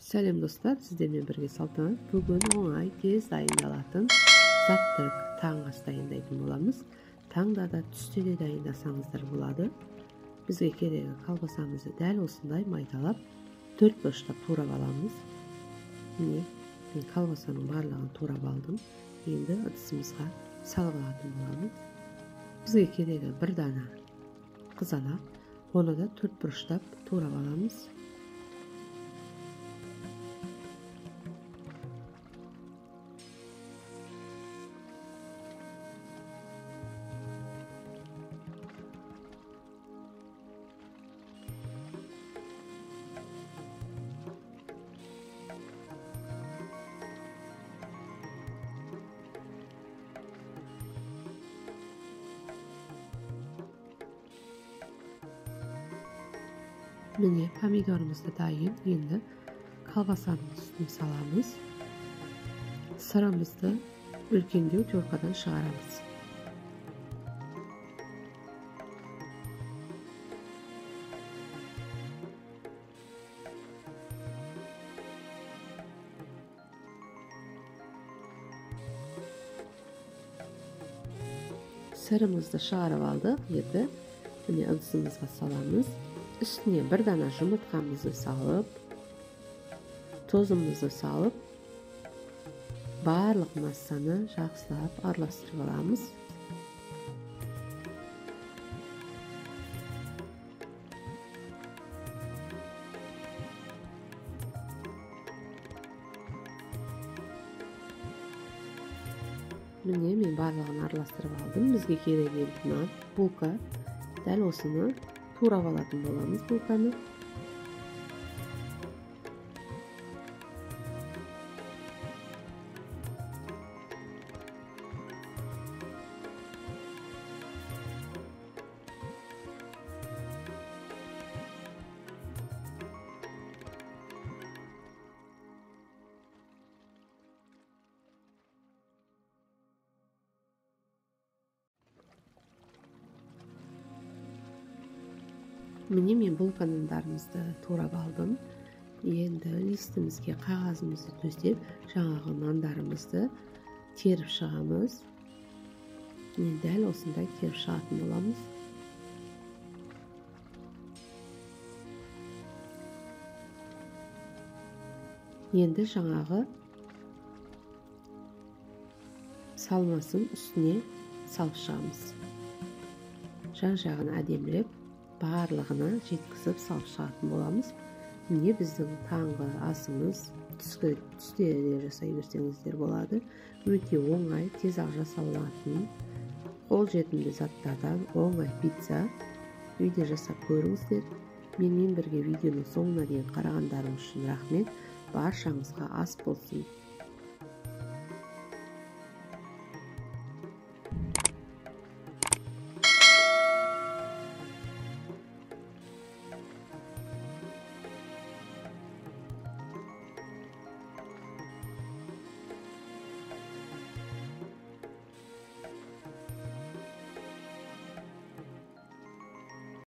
Сәлем достар, сіздермен бірге салтанат. Бүгін оңай, тез дайындалатын заттық таң ас дайындайтын боламыз. Таңда да түсте де дайындасаңыздар болады. Бізге керегі колбасамызды дәл осындай майдалап, 4 бөлшектеп турап аламыз. Міне, мен колбасаның барлығын турап алдым. Енді ыдысымызға салып алатын боламыз. Бізге керегі бір дана қызанақ, оны да 4 бөлшектеп турап аламыз. Mine pomidorumuz da dayın. Енді колбасаның үстіне саламыз. Сырымызды үлкендеу теркадан шығарамыз. Sırımızды шығарып алдық. Енді міне ыдысымызға саламыз. Üstüne bir dana жұмыртқамызды салып, тозымызды салып, барлық массаны жақсылап араластырып аламыз. Міне мен барлығын араластырып алдым. Бізге керек мына булка. Дәл осыны турап алатын боламыз булканы. Mine men bulkaның бәрімізді турап алдым. Енді листімізге қағазымызды төсеп, жаңағы нандарымызды теріп шығамыз. Мен дәл осындай теріп шығатын боламыз. Енді жаңағы салмасын үстіне салып шығамыз. Жан-жағын әдемілеп барлығына жеткізіп салып шығатын боламыз. Міне біздің таңғы асымыз, түсте де жасай берсеңіздер болады. Өте оңай, тез-ақ жасалатын, қолжетімді заттардан оңай пицца. Үйде жасап көріңіздер. Менімен бірге видеоның соңына дейін қарағандарыңыз үшін рахмет. Баршаңызға ас болсын.